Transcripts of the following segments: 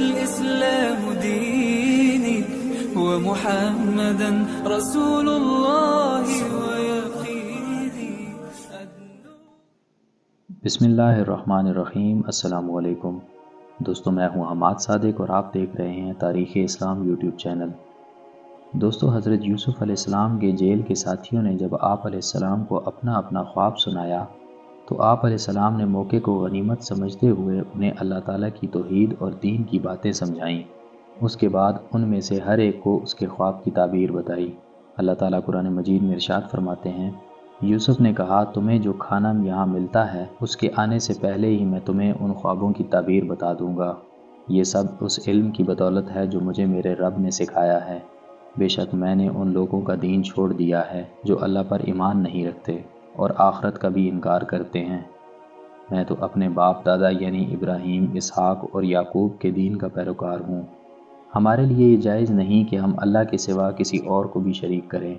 الإسلام ديني ومحمدا رسول الله ويقيني. بسم اللہ الرحمن الرحیم. السلام علیکم دوستو، میں ہوں حماد صادق اور آپ دیکھ رہے ہیں تاریخ اسلام یوٹیوب چینل. دوستو، حضرت یوسف علیہ السلام کے جیل کے ساتھیوں نے جب آپ علیہ السلام کو اپنا اپنا خواب سنایا تو آپ علیہ السلام نے موقع کو غنیمت سمجھتے ہوئے انہیں اللہ تعالیٰ کی توحید اور دین کی باتیں سمجھائیں. اس کے بعد ان میں سے ہر ایک کو اس کے خواب کی تعبیر بتائی. اللہ تعالیٰ قرآن مجید میں ارشاد فرماتے ہیں، یوسف نے کہا تمہیں جو کھانا یہاں ملتا ہے اس کے آنے سے پہلے ہی میں تمہیں ان خوابوں کی تعبیر بتا دوں گا. یہ سب اس علم کی بدولت ہے جو مجھے میرے رب نے سکھایا ہے. بے شک میں نے ان لوگوں کا دین چھوڑ دیا ہے جو اللہ پر ایمان نہیں رکھتے اور آخرت کا بھی انکار کرتے ہیں. میں تو اپنے باپ دادا یعنی ابراہیم، اسحاق اور یعقوب کے دین کا پیروکار ہوں. ہمارے لیے یہ جائز نہیں کہ ہم اللہ کے سوا کسی اور کو بھی شریک کریں.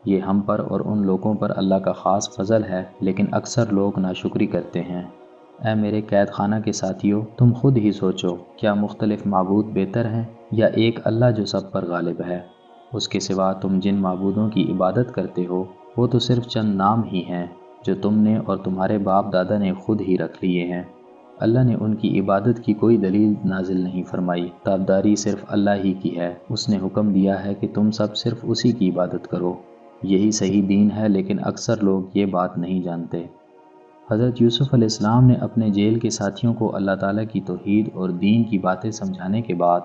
یہ ہم پر اور ان لوگوں پر اللہ کا خاص فضل ہے، لیکن اکثر لوگ ناشکری کرتے ہیں. اے میرے قید خانہ کے ساتھیوں، تم خود ہی سوچو، کیا مختلف معبود بہتر ہیں یا ایک اللہ جو سب پر غالب ہے؟ اس کے سوا تم جن معبودوں کی عبادت کرتے ہو وہ تو صرف چند نام ہی ہیں جو تم نے اور تمہارے باپ دادا نے خود ہی رکھ لیے ہیں. اللہ نے ان کی عبادت کی کوئی دلیل نازل نہیں فرمائی. تابداری صرف اللہ ہی کی ہے. اس نے حکم دیا ہے کہ تم سب صرف اسی کی عبادت کرو. یہی صحیح دین ہے، لیکن اکثر لوگ یہ بات نہیں جانتے. حضرت یوسف علیہ السلام نے اپنے جیل کے ساتھیوں کو اللہ تعالیٰ کی توحید اور دین کی باتیں سمجھانے کے بعد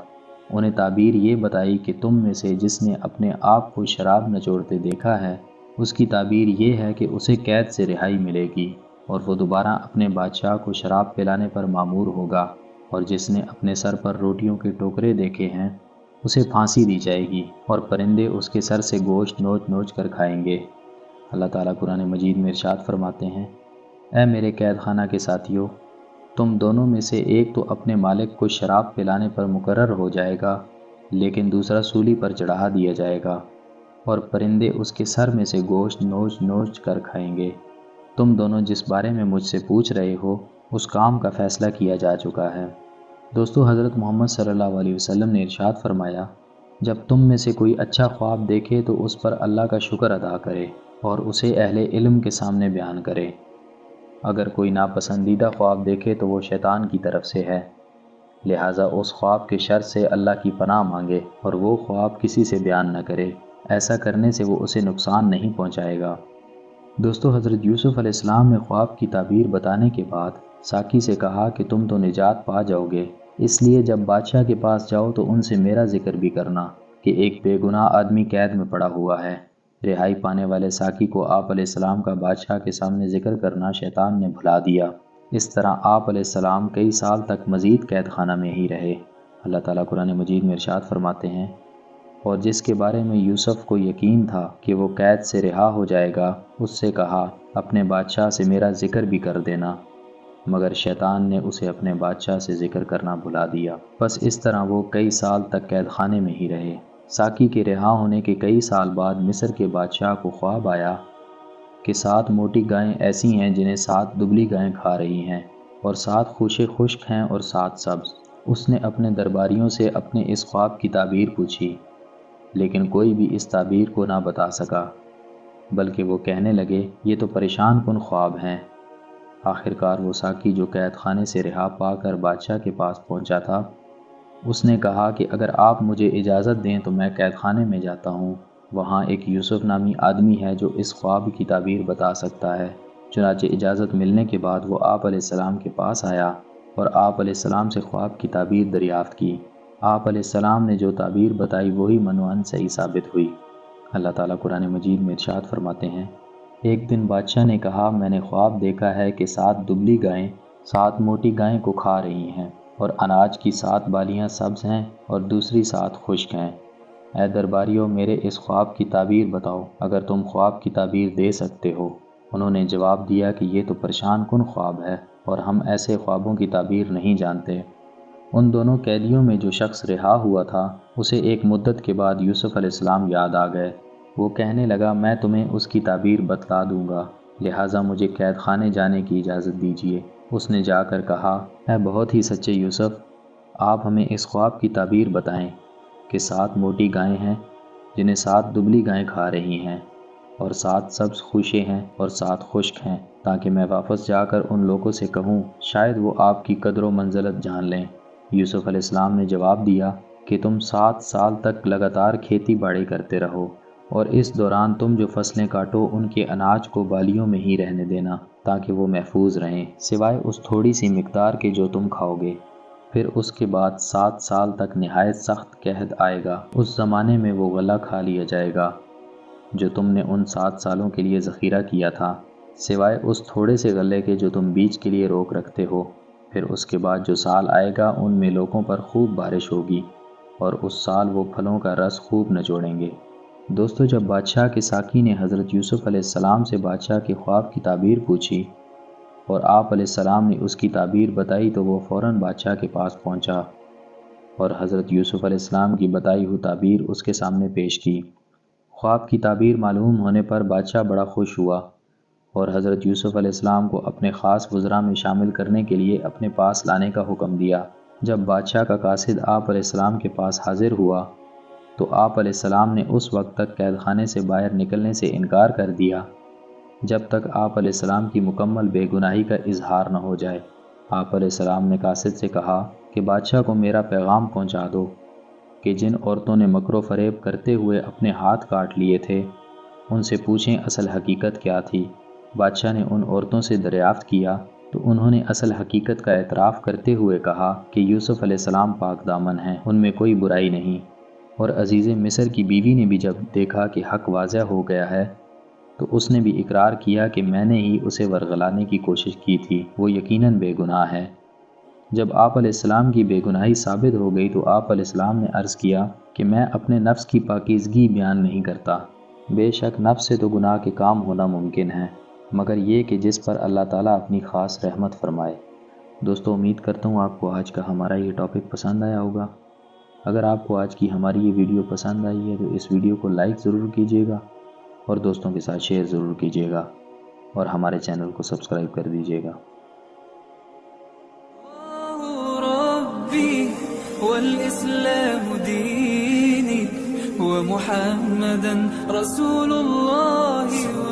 انہیں تعبیر یہ بتائی کہ تم میں سے جس نے اپنے آپ کو شراب نچوڑتے دیکھا ہے اس کی تعبیر یہ ہے کہ اسے قید سے رہائی ملے گی اور وہ دوبارہ اپنے بادشاہ کو شراب پلانے پر مامور ہوگا، اور جس نے اپنے سر پر روٹیوں کے ٹوکرے دیکھے ہیں اسے پھانسی دی جائے گی اور پرندے اس کے سر سے گوشت نوچ نوچ کر کھائیں گے. اللہ تعالیٰ قرآن مجید میں ارشاد فرماتے ہیں، اے میرے قید خانہ کے ساتھیوں، تم دونوں میں سے ایک تو اپنے مالک کو شراب پلانے پر مقرر ہو جائے گا، لیکن دوسرا سولی پر چڑھا دیا جائے گا اور پرندے اس کے سر میں سے گوشت نوچ نوچ کر کھائیں گے. تم دونوں جس بارے میں مجھ سے پوچھ رہے ہو اس کام کا فیصلہ کیا جا چکا ہے. دوستو، حضرت محمد صلی اللہ علیہ وسلم نے ارشاد فرمایا، جب تم میں سے کوئی اچھا خواب دیکھے تو اس پر اللہ کا شکر ادا کرے اور اسے اہل علم کے سامنے بیان کرے. اگر کوئی ناپسندیدہ خواب دیکھے تو وہ شیطان کی طرف سے ہے، لہٰذا اس خواب کے شر سے اللہ کی پناہ مانگے اور وہ خواب کسی سے بیان نہ کرے. ایسا کرنے سے وہ اسے نقصان نہیں پہنچائے گا. دوستو، حضرت یوسف علیہ السلام نے خواب کی تعبیر بتانے کے بعد ساقی سے کہا کہ تم تو نجات پا جاؤ گے، اس لیے جب بادشاہ کے پاس جاؤ تو ان سے میرا ذکر بھی کرنا کہ ایک بے گناہ آدمی قید میں پڑا ہوا ہے. رہائی پانے والے ساقی کو آپ علیہ السلام کا بادشاہ کے سامنے ذکر کرنا شیطان نے بھلا دیا. اس طرح آپ علیہ السلام کئی سال تک مزید قید خانہ میں ہی رہے. اللہ تعالیٰ قرآن مجید میں ارشاد فرماتے ہیں، اور جس کے بارے میں یوسف کو یقین تھا کہ وہ قید سے رہا ہو جائے گا اس سے کہا اپنے بادشاہ سے میرا ذکر بھی کر دینا، مگر شیطان نے اسے اپنے بادشاہ سے ذکر کرنا بھلا دیا. بس اس طرح وہ کئی سال تک قید خانے میں ہی رہے. ساقی کے رہا ہونے کے کئی سال بعد مصر کے بادشاہ کو خواب آیا کہ 7 موٹی گائیں ایسی ہیں جنہیں 7 دبلی گائیں کھا رہی ہیں، اور 7 خوشے خشک ہیں اور 7 سبز. اس نے اپنے درباریوں سے اپنے اس خواب کی تعبیر پوچھی، لیکن کوئی بھی اس تعبیر کو نہ بتا سکا، بلکہ وہ کہنے لگے یہ تو پریشان کن خواب ہیں. آخرکار وہ ساقی جو قید خانے سے رہا پا کر بادشاہ کے پاس پہنچا تھا، اس نے کہا کہ اگر آپ مجھے اجازت دیں تو میں قید خانے میں جاتا ہوں. وہاں ایک یوسف نامی آدمی ہے جو اس خواب کی تعبیر بتا سکتا ہے. چنانچہ اجازت ملنے کے بعد وہ آپ علیہ السلام کے پاس آیا اور آپ علیہ السلام سے خواب کی تعبیر دریافت کی. آپ علیہ السلام نے جو تعبیر بتائی وہی منوان صحیح ثابت ہوئی. اللہ تعالیٰ قرآن مجید میں ارشاد فرماتے ہیں، ایک دن بادشاہ نے کہا میں نے خواب دیکھا ہے کہ 7 دبلی گائیں 7 موٹی گائیں کو کھا رہی ہیں، اور اناج کی 7 بالیاں سبز ہیں اور دوسری 7 خشک ہیں. اے درباریوں، میرے اس خواب کی تعبیر بتاؤ اگر تم خواب کی تعبیر دے سکتے ہو. انہوں نے جواب دیا کہ یہ تو پریشان کن خواب ہے اور ہم ایسے خوابوں کی تعبیر نہیں جانتے. ان دونوں قیدیوں میں جو شخص رہا ہوا تھا اسے ایک مدت کے بعد یوسف علیہ السلام یاد آ گئے. وہ کہنے لگا میں تمہیں اس کی تعبیر بتلا دوں گا، لہٰذا مجھے قید خانے جانے کی اجازت دیجیے. اس نے جا کر کہا، اے بہت ہی سچے یوسف، آپ ہمیں اس خواب کی تعبیر بتائیں کہ 7 موٹی گائیں ہیں جنہیں 7 دبلی گائیں کھا رہی ہیں، اور 7 سبز خوشے ہیں اور 7 خشک ہیں، تاکہ میں واپس جا کر ان لوگوں سے کہوں شاید وہ آپ کی قدر و منزلت جان لیں۔ یوسف علیہ السلام نے جواب دیا کہ تم 7 سال تک لگاتار کھیتی باڑی کرتے رہو، اور اس دوران تم جو فصلیں کاٹو ان کے اناج کو بالیوں میں ہی رہنے دینا تاکہ وہ محفوظ رہیں، سوائے اس تھوڑی سی مقدار کے جو تم کھاؤ گے۔ پھر اس کے بعد 7 سال تک نہایت سخت قحط آئے گا، اس زمانے میں وہ غلہ کھا لیا جائے گا جو تم نے ان 7 سالوں کے لیے ذخیرہ کیا تھا، سوائے اس تھوڑے سے غلے کے جو تم بیج کے لیے روک رکھتے ہو۔ پھر اس کے بعد جو سال آئے گا ان میں لوگوں پر خوب بارش ہوگی، اور اس سال وہ پھلوں کا رس خوب نچوڑیں گے۔ دوستو، جب بادشاہ کے ساقی نے حضرت یوسف علیہ السلام سے بادشاہ کے خواب کی تعبیر پوچھی اور آپ علیہ السلام نے اس کی تعبیر بتائی تو وہ فوراً بادشاہ کے پاس پہنچا اور حضرت یوسف علیہ السلام کی بتائی ہوئی تعبیر اس کے سامنے پیش کی۔ خواب کی تعبیر معلوم ہونے پر بادشاہ بڑا خوش ہوا اور حضرت یوسف علیہ السلام کو اپنے خاص وزراء میں شامل کرنے کے لیے اپنے پاس لانے کا حکم دیا۔ جب بادشاہ کا قاصد آپ علیہ السلام کے پاس حاضر ہوا تو آپ علیہ السلام نے اس وقت تک قید خانے سے باہر نکلنے سے انکار کر دیا جب تک آپ علیہ السلام کی مکمل بے گناہی کا اظہار نہ ہو جائے۔ آپ علیہ السلام نے قاصد سے کہا کہ بادشاہ کو میرا پیغام پہنچا دو کہ جن عورتوں نے مکر و فریب کرتے ہوئے اپنے ہاتھ کاٹ لیے تھے ان سے پوچھیں اصل حقیقت کیا تھی۔ بادشاہ نے ان عورتوں سے دریافت کیا تو انہوں نے اصل حقیقت کا اعتراف کرتے ہوئے کہا کہ یوسف علیہ السلام پاک دامن ہیں، ان میں کوئی برائی نہیں۔ اور عزیز مصر کی بیوی نے بھی جب دیکھا کہ حق واضح ہو گیا ہے تو اس نے بھی اقرار کیا کہ میں نے ہی اسے ورغلانے کی کوشش کی تھی، وہ یقیناً بے گناہ ہے۔ جب آپ علیہ السلام کی بے گناہی ثابت ہو گئی تو آپ علیہ السلام نے عرض کیا کہ میں اپنے نفس کی پاکیزگی بیان نہیں کرتا، بے شک نفس سے تو گناہ کے کام ہونا ممکن ہے، مگر یہ کہ جس پر اللہ تعالیٰ اپنی خاص رحمت فرمائے۔ دوستو، امید کرتا ہوں آپ کو آج کا ہمارا یہ ٹاپک پسند آیا ہوگا۔ اگر آپ کو آج کی ہماری یہ ویڈیو پسند آئی ہے تو اس ویڈیو کو لائک ضرور کیجیے گا اور دوستوں کے ساتھ شیئر ضرور کیجیے گا اور ہمارے چینل کو سبسکرائب کر دیجیے گا۔ ربي والإسلام ديني ومحمدا رسول الله